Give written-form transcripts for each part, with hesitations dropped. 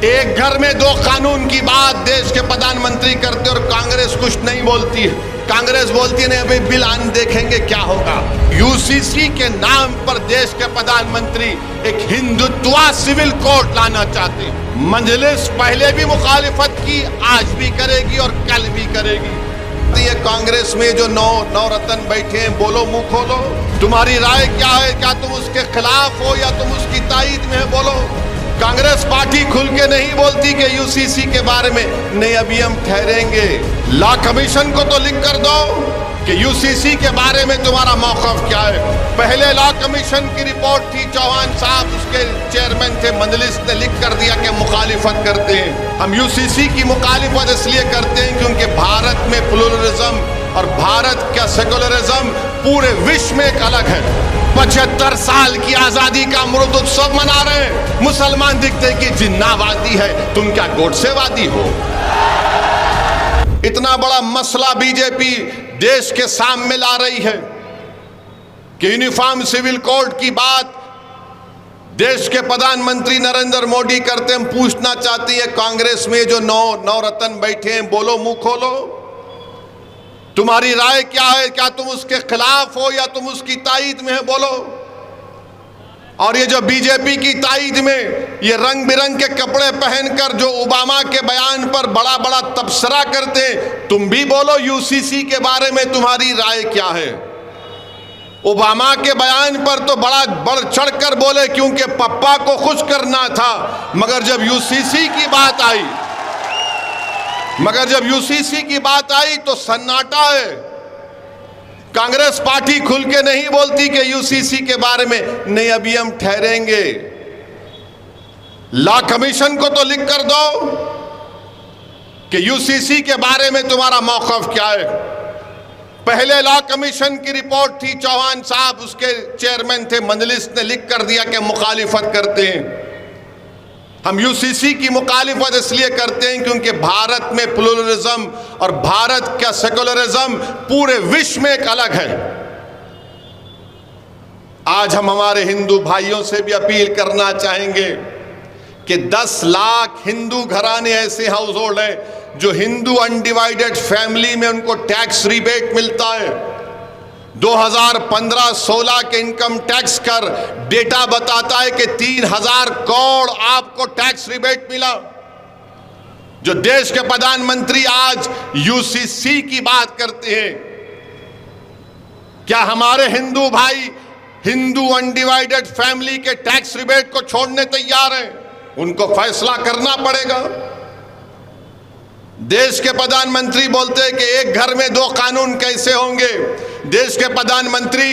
एक घर में दो कानून की बात देश के प्रधानमंत्री करते और कांग्रेस कुछ नहीं बोलती है। कांग्रेस बोलती है नहीं अभी बिल आने देखेंगे क्या होगा। यूसीसी के नाम पर देश के प्रधानमंत्री एक हिंदुत्वा सिविल कोर्ट लाना चाहते हैं। मजलिस पहले भी मुखालिफत की, आज भी करेगी और कल भी करेगी। ये कांग्रेस में जो नौ रतन बैठे हैं, बोलो मुंह खोलो, तुम्हारी राय क्या है? क्या तुम उसके खिलाफ हो या तुम उसकी ताईद में है? बोलो। कांग्रेस पार्टी खुल के नहीं बोलती कि यूसीसी के बारे में नहीं अभी हम ठहरेंगे। लॉ कमीशन को तो लिख कर दो कि यूसीसी के बारे में तुम्हारा मौक़िफ़ क्या है। पहले लॉ कमीशन की रिपोर्ट थी, चौहान साहब उसके चेयरमैन थे, मजलिस ने लिख कर दिया कि मुखालिफत करते हैं। हम यूसीसी की मुखालिफत इसलिए करते हैं क्योंकि भारत में प्लुरलिज्म और भारत का सेकुलरिज्म पूरे विश्व में एक अलग है। 75 साल की आजादी का अमृत उत्सव मना रहे हैं, मुसलमान दिखते हैं कि जिन्नावादी है, तुम क्या गोडसेवादी हो? इतना बड़ा मसला बीजेपी देश के सामने ला रही है कि यूनिफॉर्म सिविल कोड की बात देश के प्रधानमंत्री नरेंद्र मोदी करते। हम पूछना चाहती है कांग्रेस में जो नौ रतन बैठे हैं, बोलो मुंह खोलो, तुम्हारी राय क्या है? क्या तुम उसके खिलाफ हो या तुम उसकी ताईद में है? बोलो। और ये जो बीजेपी की ताईद में ये रंग बिरंग के कपड़े पहनकर जो ओबामा के बयान पर बड़ा बड़ा तबसरा करते, तुम भी बोलो यूसीसी के बारे में तुम्हारी राय क्या है? ओबामा के बयान पर तो बड़ा बढ़ चढ़कर बोले क्योंकि पप्पा को खुश करना था, मगर जब यूसीसी की बात आई तो सन्नाटा है। कांग्रेस पार्टी खुल के नहीं बोलती कि यूसीसी के बारे में नहीं अभी हम ठहरेंगे। लॉ कमीशन को तो लिख कर दो कि यूसीसी के बारे में तुम्हारा मौक़िफ़ क्या है। पहले लॉ कमीशन की रिपोर्ट थी, चौहान साहब उसके चेयरमैन थे, मजलिस ने लिख कर दिया कि मुखालिफत करते हैं। हम यूसीसी की मुखालिफत इसलिए करते हैं क्योंकि भारत में प्लुरलिज्म और भारत का सेकुलरिज्म पूरे विश्व में एक अलग है। आज हम हमारे हिंदू भाइयों से भी अपील करना चाहेंगे कि 10 लाख हिंदू घराने ऐसे हाउस होल्ड हैं जो हिंदू अनडिवाइडेड फैमिली में उनको टैक्स रिबेट मिलता है। 2015-16 के इनकम टैक्स कर डेटा बताता है कि 3000 करोड़ आपको टैक्स रिबेट मिला। जो देश के प्रधानमंत्री आज यूसीसी की बात करते हैं, क्या हमारे हिंदू भाई हिंदू अनडिवाइडेड फैमिली के टैक्स रिबेट को छोड़ने तैयार हैं? उनको फैसला करना पड़ेगा। देश के प्रधानमंत्री बोलते हैं कि एक घर में दो कानून कैसे होंगे। देश के प्रधानमंत्री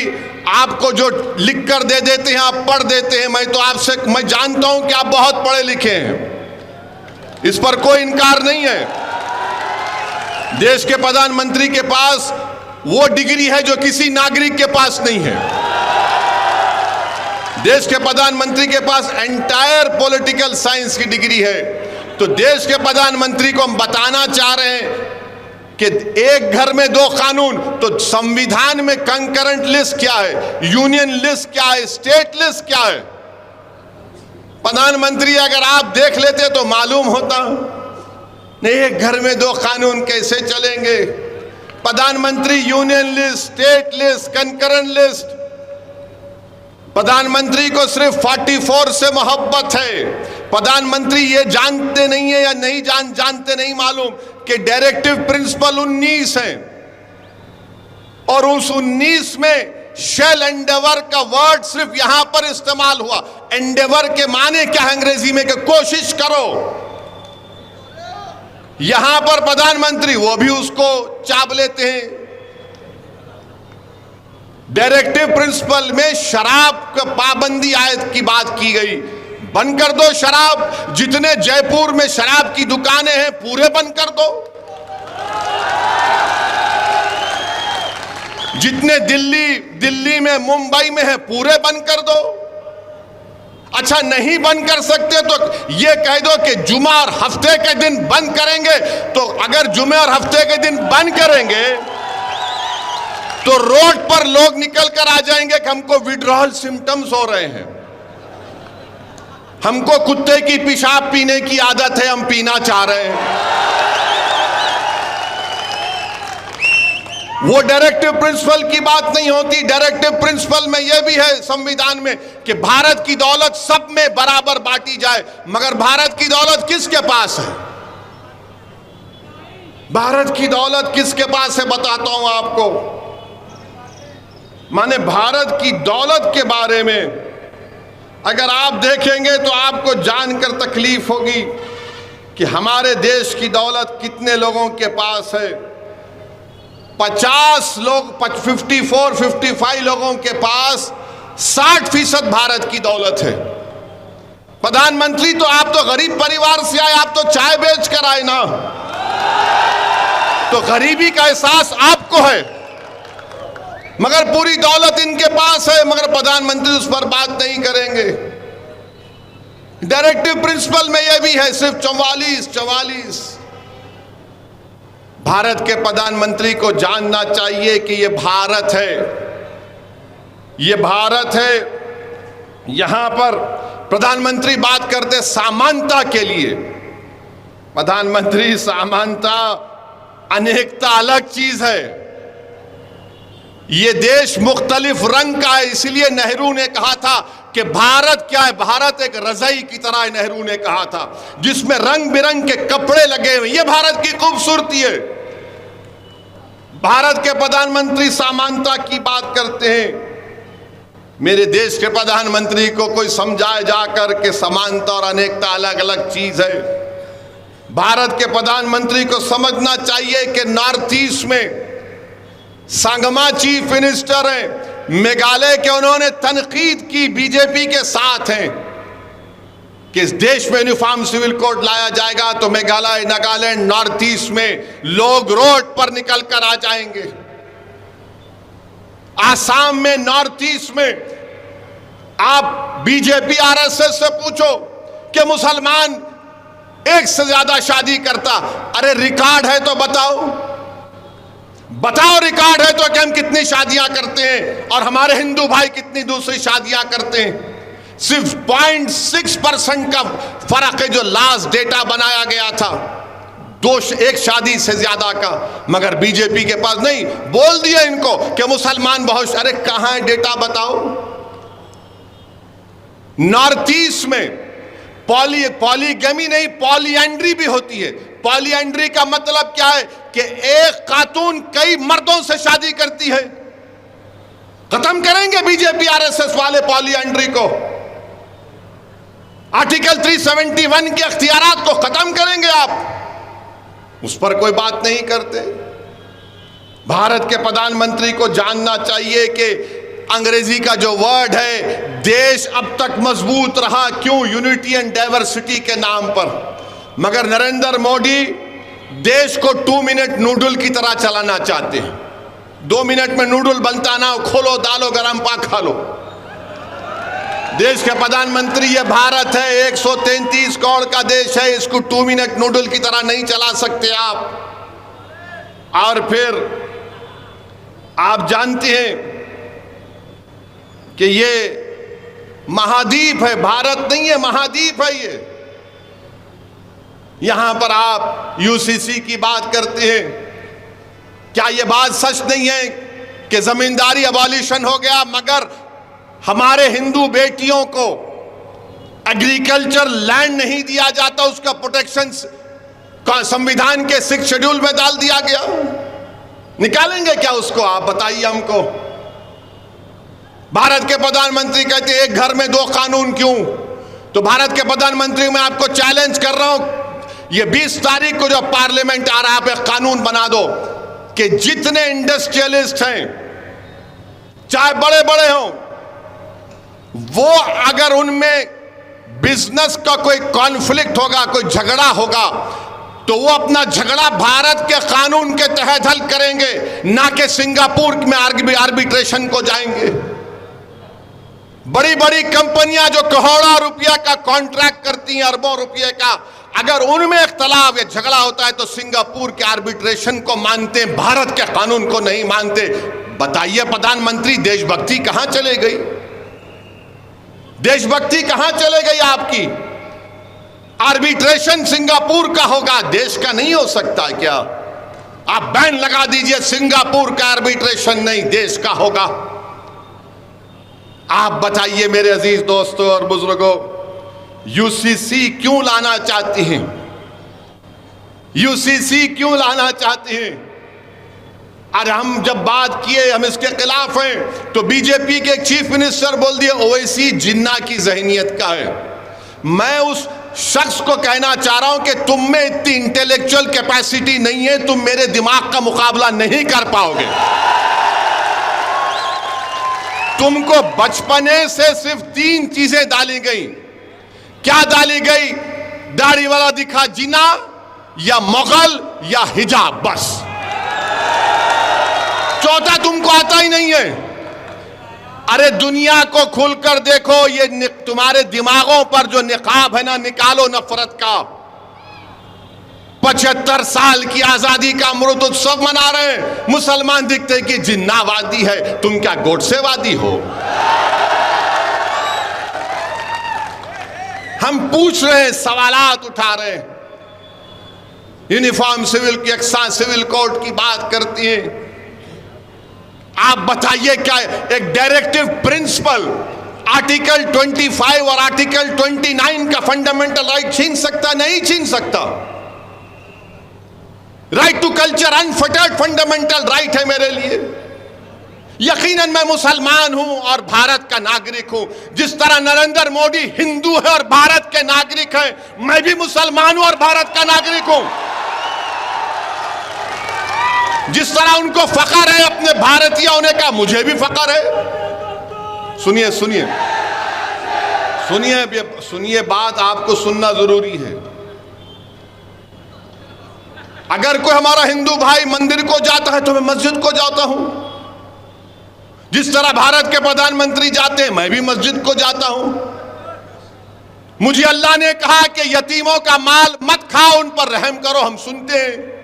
आपको जो लिख कर दे देते हैं आप पढ़ देते हैं। मैं जानता हूं कि आप बहुत पढ़े लिखे हैं, इस पर कोई इनकार नहीं है। देश के प्रधानमंत्री के पास वो डिग्री है जो किसी नागरिक के पास नहीं है। देश के प्रधानमंत्री के पास एंटायर पॉलिटिकल साइंस की डिग्री है। तो देश के प्रधानमंत्री को हम बताना चाह रहे हैं कि एक घर में दो कानून, तो संविधान में कंकरेंट लिस्ट क्या है, यूनियन लिस्ट क्या है, स्टेट लिस्ट क्या है? प्रधानमंत्री अगर आप देख लेते तो मालूम होता। नहीं, एक घर में दो कानून कैसे चलेंगे? प्रधानमंत्री union list, state list, concurrent list. प्रधानमंत्री को सिर्फ 44 से मोहब्बत है। प्रधानमंत्री ये जानते नहीं है या नहीं जानते नहीं मालूम कि डायरेक्टिव प्रिंसिपल 19 है और उस 19 में शेल एंडेवर का वर्ड सिर्फ यहां पर इस्तेमाल हुआ। एंडेवर के माने क्या है अंग्रेजी में? कि कोशिश करो। यहां पर प्रधानमंत्री वो भी उसको चाप लेते हैं। डायरेक्टिव प्रिंसिपल में शराब का पाबंदी आयत की बात की गई। बंद कर दो शराब। जितने जयपुर में शराब की दुकानें हैं पूरे बंद कर दो। जितने दिल्ली में मुंबई में है पूरे बंद कर दो। अच्छा नहीं बंद कर सकते तो ये कह दो कि जुमा और हफ्ते के दिन बंद करेंगे। तो अगर जुमे और हफ्ते के दिन बंद करेंगे तो रोड पर लोग निकल कर आ जाएंगे कि हमको विड्रॉल सिम्टम्स हो रहे हैं। हमको कुत्ते की पेशाब पीने की आदत है, हम पीना चाह रहे हैं। वो डायरेक्टिव प्रिंसिपल की बात नहीं होती। डायरेक्टिव प्रिंसिपल में यह भी है संविधान में कि भारत की दौलत सब में बराबर बांटी जाए, मगर भारत की दौलत किसके पास है? भारत की दौलत किसके पास है बताता हूं आपको। माने भारत की दौलत के बारे में अगर आप देखेंगे तो आपको जानकर तकलीफ होगी कि हमारे देश की दौलत कितने लोगों के पास है। 50 लोग 55 लोगों के पास 60% भारत की दौलत है। प्रधानमंत्री तो आप तो गरीब परिवार से आए, आप तो चाय बेच कर आए ना, तो गरीबी का एहसास आपको है, मगर पूरी दौलत इनके पास है, मगर प्रधानमंत्री उस पर बात नहीं करेंगे। डायरेक्टिव प्रिंसिपल में यह भी है सिर्फ 44। भारत के प्रधानमंत्री को जानना चाहिए कि यह भारत है, यह भारत है। यहां पर प्रधानमंत्री बात करते समानता के लिए। प्रधानमंत्री समानता अनेकता अलग चीज है। यह देश मुख्तलिफ रंग का है, इसलिए नेहरू ने कहा था कि भारत क्या है? भारत एक रजाई की तरह है, नेहरू ने कहा था, जिसमें रंग बिरंग के कपड़े लगे हुए। यह भारत की खूबसूरती है। भारत के प्रधानमंत्री समानता की बात करते हैं। मेरे देश के प्रधानमंत्री को कोई समझाए जाकर कि समानता और अनेकता अलग अलग चीज है। भारत के प्रधानमंत्री को समझना चाहिए कि नॉर्थ ईस्ट में संगमा चीफ मिनिस्टर हैं मेघालय के, उन्होंने तनकीद की बीजेपी के साथ हैं कि इस देश में यूनिफॉर्म सिविल कोड लाया जाएगा तो मेघालय, नागालैंड, नॉर्थ ईस्ट में लोग रोड पर निकल कर आ जाएंगे। आसाम में, नॉर्थ ईस्ट में आप बीजेपी आरएसएस से पूछो कि मुसलमान एक से ज्यादा शादी करता, अरे रिकॉर्ड है तो बताओ, बताओ रिकॉर्ड है तो कि हम कितनी शादियां करते हैं और हमारे हिंदू भाई कितनी दूसरी शादियां करते हैं। सिर्फ 0.6% का फर्क है जो लास्ट डेटा बनाया गया था, एक शादी से ज्यादा का। मगर बीजेपी के पास नहीं, बोल दिया इनको कि मुसलमान बहुत। अरे कहां है डेटा बताओ। नॉर्थ ईस्ट में पॉलीगमी नहीं, पॉलीएंड्री भी होती है। पॉलीएंड्री का मतलब क्या है कि एक खातून कई मर्दों से शादी करती है। खत्म करेंगे बीजेपी आरएसएस वाले पॉलीएंड्री को। आर्टिकल 371 के अख्तियारात को खत्म करेंगे आप, उस पर कोई बात नहीं करते। भारत के प्रधानमंत्री को जानना चाहिए कि अंग्रेजी का जो वर्ड है, देश अब तक मजबूत रहा क्यों? यूनिटी एंड डाइवर्सिटी के नाम पर। मगर नरेंद्र मोदी देश को 2 मिनट नूडल की तरह चलाना चाहते हैं। 2 मिनट में नूडल बनता ना, खोलो डालो गरम पाक खा लो। देश के प्रधानमंत्री, ये भारत है, 133 करोड़ का देश है, इसको 2 मिनट नूडल की तरह नहीं चला सकते आप। और फिर आप जानते हैं कि ये महाद्वीप है, भारत नहीं है, महाद्वीप है ये। यहां पर आप यूसीसी की बात करते हैं, क्या यह बात सच नहीं है कि जमींदारी अबॉलिशन हो गया, मगर हमारे हिंदू बेटियों को एग्रीकल्चर लैंड नहीं दिया जाता, उसका प्रोटेक्शन संविधान के 6 शेड्यूल में डाल दिया गया। निकालेंगे क्या उसको? आप बताइए हमको। भारत के प्रधानमंत्री कहते हैं एक घर में 2 कानून क्यों? तो भारत के प्रधानमंत्री, मैं आपको चैलेंज कर रहा हूं, ये 20 तारीख को जो पार्लियामेंट आ रहा है, आप एक कानून बना दो कि जितने इंडस्ट्रियलिस्ट हैं, चाहे बड़े बड़े हों, वो अगर उनमें बिजनेस का कोई कॉन्फ्लिक्ट होगा, कोई झगड़ा होगा, तो वो अपना झगड़ा भारत के कानून के तहत हल करेंगे, ना कि सिंगापुर में आर्बिट्रेशन को जाएंगे। बड़ी बड़ी कंपनियां जो करोड़ों रुपया का कॉन्ट्रैक्ट करती हैं, अरबों रुपये का, अगर उनमें इख्तलाफ या झगड़ा होता है तो सिंगापुर के आर्बिट्रेशन को मानते, भारत के कानून को नहीं मानते। बताइए प्रधानमंत्री, देशभक्ति कहां चले गई? देशभक्ति कहां चले गई आपकी? आर्बिट्रेशन सिंगापुर का होगा, देश का नहीं हो सकता क्या? आप बैन लगा दीजिए, सिंगापुर का आर्बिट्रेशन नहीं, देश का होगा। आप बताइए मेरे अजीज दोस्तों और बुजुर्गों, यूसीसी क्यों लाना चाहती हैं? यूसीसी क्यों लाना चाहती हैं? अरे हम जब बात किए हम इसके खिलाफ हैं, तो बीजेपी के चीफ मिनिस्टर बोल दिए ओवैसी जिन्ना की जहनियत का है। मैं उस शख्स को कहना चाह रहा हूं कि तुम में इतनी इंटेलेक्चुअल कैपेसिटी नहीं है, तुम मेरे दिमाग का मुकाबला नहीं कर पाओगे। तुमको बचपने से सिर्फ 3 चीजें डाली गई। क्या डाली गई? दाढ़ी वाला दिखा जिना, या मुगल, या हिजाब, बस। चौथा तुमको आता ही नहीं है। अरे दुनिया को खुलकर देखो, ये तुम्हारे दिमागों पर जो निकाब है ना, निकालो नफरत का। 75 साल की आजादी का अमृत उत्सव मना रहे हैं, मुसलमान दिखते कि जिन्नावादी है, तुम क्या गोडसेवादी हो? हम पूछ रहे हैं, सवालात उठा रहे हैं। यूनिफॉर्म सिविल की यकसा सिविल कोड की बात करती है। आप बताइए, क्या एक डायरेक्टिव प्रिंसिपल आर्टिकल 25 और आर्टिकल 29 का फंडामेंटल राइट छीन सकता? नहीं छीन सकता। Right to culture unfettered fundamental right है मेरे लिए। यकीनन मैं मुसलमान हूं और भारत का नागरिक हूं। जिस तरह नरेंद्र मोदी हिंदू है और भारत के नागरिक है, मैं भी मुसलमान हूं और भारत का नागरिक हूं। जिस तरह उनको फख्र है अपने भारतीय होने का, मुझे भी फख्र है। सुनिए सुनिए सुनिए सुनिए, बात आपको सुनना जरूरी है। अगर कोई हमारा हिंदू भाई मंदिर को जाता है तो मैं मस्जिद को जाता हूं। जिस तरह भारत के प्रधानमंत्री जाते हैं, मैं भी मस्जिद को जाता हूं। मुझे अल्लाह ने कहा कि यतीमों का माल मत खाओ, उन पर रहम करो, हम सुनते हैं।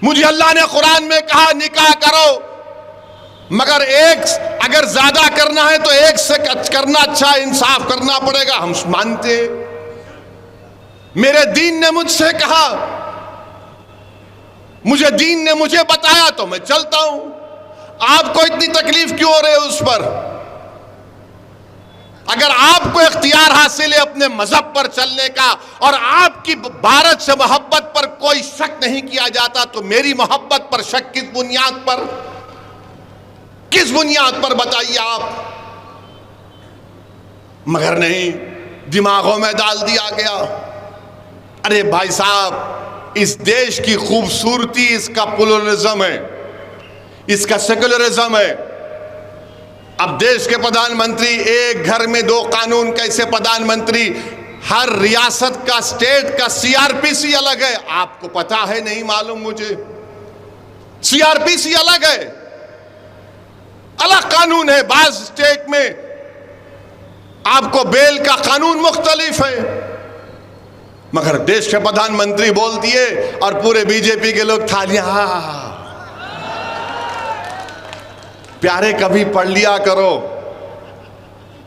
मुझे अल्लाह ने कुरान में कहा निकाह करो, मगर एक अगर ज्यादा करना है तो एक से करना अच्छा, इंसाफ करना पड़ेगा, हम मानते हैं। मेरे दीन ने मुझसे कहा, मुझे दीन ने मुझे बताया तो मैं चलता हूं। आपको इतनी तकलीफ क्यों हो रही है उस पर? अगर आपको इख्तियार हासिल है अपने मजहब पर चलने का और आपकी भारत से मोहब्बत पर कोई शक नहीं किया जाता, तो मेरी मोहब्बत पर शक किस बुनियाद पर? किस बुनियाद पर बताइए आप? मगर नहीं, दिमागों में डाल दिया गया। अरे भाई साहब, इस देश की खूबसूरती इसका प्लुरलिज्म है, इसका सेकुलरिज्म है। अब देश के प्रधानमंत्री, एक घर में 2 कानून, कैसे प्रधानमंत्री? हर रियासत का, स्टेट का सीआरपीसी अलग है। आपको पता है? नहीं मालूम मुझे। सीआरपीसी अलग है, अलग कानून है। बाज स्टेट में आपको बेल का कानून मुख्तलिफ है। मगर देश के प्रधानमंत्री बोल दिए और पूरे बीजेपी के लोग थालियां। प्यारे, कभी पढ़ लिया करो,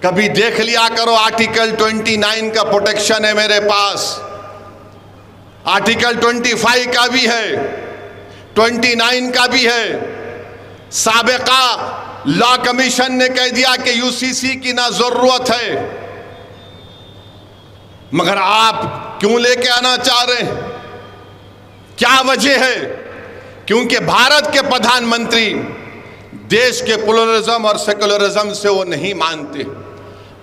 कभी देख लिया करो। आर्टिकल 29 का प्रोटेक्शन है मेरे पास, आर्टिकल 25 का भी है, 29 का भी है। साबिका लॉ कमीशन ने कह दिया कि यूसीसी की ना जरूरत है, मगर आप क्यों लेके आना चाह रहे हैं? क्या वजह है? क्योंकि भारत के प्रधानमंत्री देश के प्लुरलिज्म और सेकुलरिज्म से वो नहीं मानते।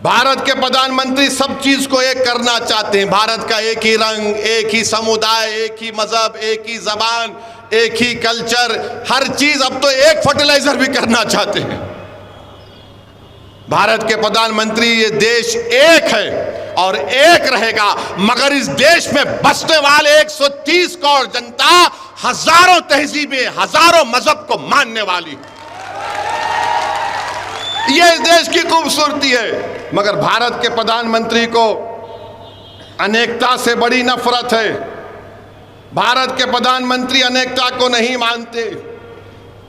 भारत के प्रधानमंत्री सब चीज को एक करना चाहते हैं। भारत का एक ही रंग, एक ही समुदाय, एक ही मजहब, एक ही जबान, एक ही कल्चर, हर चीज। अब तो एक फर्टिलाइजर भी करना चाहते हैं। भारत के प्रधानमंत्री, ये देश एक है और एक रहेगा, मगर इस देश में बसने वाले 130 करोड़ जनता हजारों तहजीबें, हजारों मजहब को मानने वाली, ये इस देश की खूबसूरती है। मगर भारत के प्रधानमंत्री को अनेकता से बड़ी नफरत है। भारत के प्रधानमंत्री अनेकता को नहीं मानते।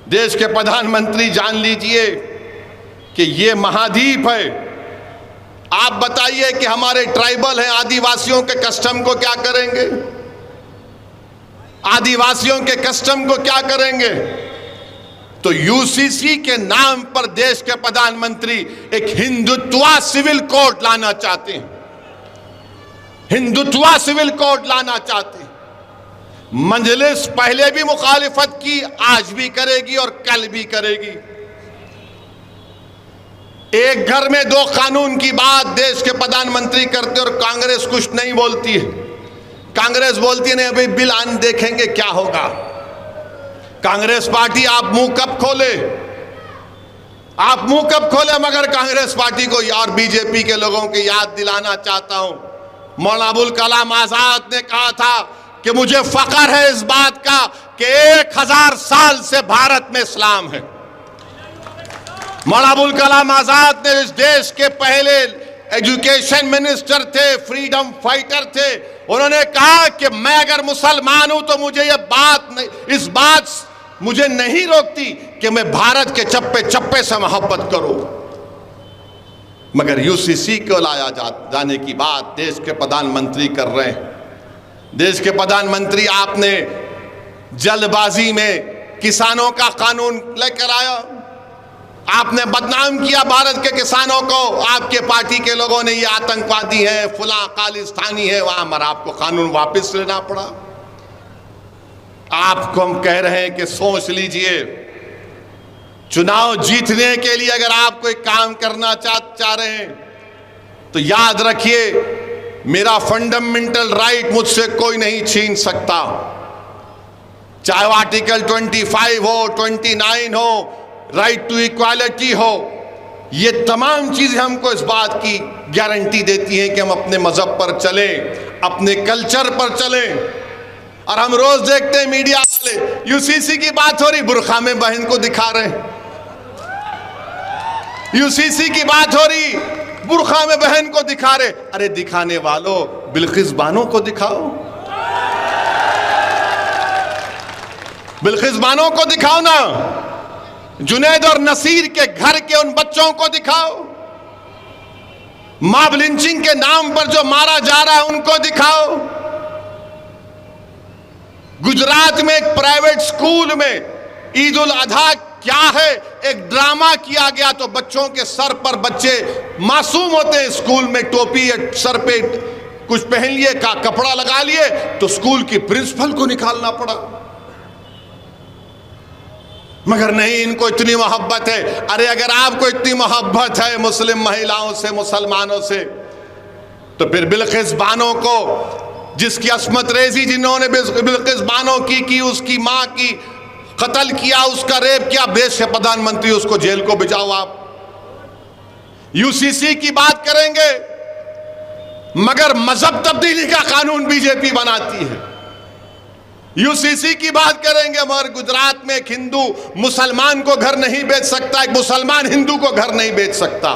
देश के प्रधानमंत्री, जान लीजिए कि ये महाद्वीप है आप बताइए कि हमारे ट्राइबल हैं, आदिवासियों के कस्टम को क्या करेंगे? आदिवासियों के कस्टम को क्या करेंगे? तो यूसीसी के नाम पर देश के प्रधानमंत्री एक हिंदुत्वा सिविल कोड लाना चाहते हैं। हिंदुत्वा सिविल कोड लाना चाहते हैं। मजलिस पहले भी मुखालिफत की, आज भी करेगी और कल भी करेगी। एक घर में दो कानून की बात देश के प्रधानमंत्री करते और कांग्रेस कुछ नहीं बोलती है। कांग्रेस बोलती है नहीं अभी बिल आन देखेंगे क्या होगा। कांग्रेस पार्टी आप मुंह कब खोले, आप मुंह कब खोले? मगर कांग्रेस पार्टी को और बीजेपी के लोगों की याद दिलाना चाहता हूं, मौलाना अबुल कलाम आजाद ने कहा था कि मुझे फख्र है इस बात का कि 1000 साल से भारत में इस्लाम है। मौलाना अबुल कलाम आजाद ने इस देश के पहले एजुकेशन मिनिस्टर थे, फ्रीडम फाइटर थे। उन्होंने कहा कि मैं अगर मुसलमान हूं तो मुझे ये बात नहीं, इस बात मुझे नहीं रोकती कि मैं भारत के चप्पे चप्पे से मोहब्बत करूं। मगर यूसीसी को लाया जाने की बात देश के प्रधानमंत्री कर रहे हैं। देश के प्रधानमंत्री आपने जल्दबाजी में किसानों का कानून लेकर आया, आपने बदनाम किया भारत के किसानों को। आपके पार्टी के लोगों ने ये आतंकवादी है, फुला खालिस्तानी है, वहां मर आपको कानून वापस लेना पड़ा। आपको हम कह रहे हैं कि सोच लीजिए, चुनाव जीतने के लिए अगर आप कोई काम करना चाह रहे हैं तो याद रखिए मेरा फंडामेंटल राइट मुझसे कोई नहीं छीन सकता। चाहे वो आर्टिकल 25 हो, 29 हो, राइट टू इक्वालिटी हो, ये तमाम चीजें हमको इस बात की गारंटी देती हैं कि हम अपने मजहब पर चलें, अपने कल्चर पर चलें। और हम रोज देखते हैं मीडिया वाले यूसीसी की बात हो रही, बुरखा में बहन को दिखा रहे हैं। यूसीसी की बात हो रही, बुरखा में बहन को दिखा रहे। अरे दिखाने वालों, बिल्किस बानो को दिखाओ, बिल्किस बानो को दिखाओ ना। जुनैद और नसीर के घर के उन बच्चों को दिखाओ। मॉब लिंचिंग के नाम पर जो मारा जा रहा है उनको दिखाओ। गुजरात में एक प्राइवेट स्कूल में ईद उल अधा क्या है, एक ड्रामा किया गया तो बच्चों के सर पर, बच्चे मासूम होते हैं, स्कूल में टोपी सर पे कुछ पहन लिए, का कपड़ा लगा लिए, तो स्कूल की प्रिंसिपल को निकालना पड़ा। मगर नहीं, इनको इतनी मोहब्बत है। अरे अगर आपको इतनी मोहब्बत है मुस्लिम महिलाओं से, मुसलमानों से, तो फिर बिल्किस बानो को, जिसकी अस्मत रेजी जिन्होंने बिल्किस बानो की उसकी मां की कत्ल किया, उसका रेप किया, देश के प्रधानमंत्री उसको जेल को भिजाओ। आप यूसीसी की बात करेंगे मगर मजहब तब्दीली का कानून बीजेपी बनाती है। यूसीसी की बात करेंगे मगर गुजरात में एक हिंदू मुसलमान को घर नहीं बेच सकता, एक मुसलमान हिंदू को घर नहीं बेच सकता,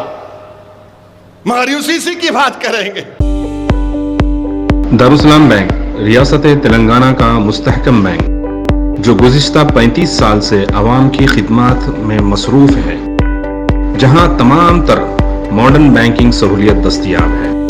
मगर यूसीसी की बात करेंगे। दारुसलाम बैंक रियासत तेलंगाना का मुस्तहकम बैंक जो गुज़िश्ता 35 साल से आवाम की खिदमत में मसरूफ़ है, जहां तमाम तर मॉडर्न बैंकिंग सहूलियत दस्तयाब है।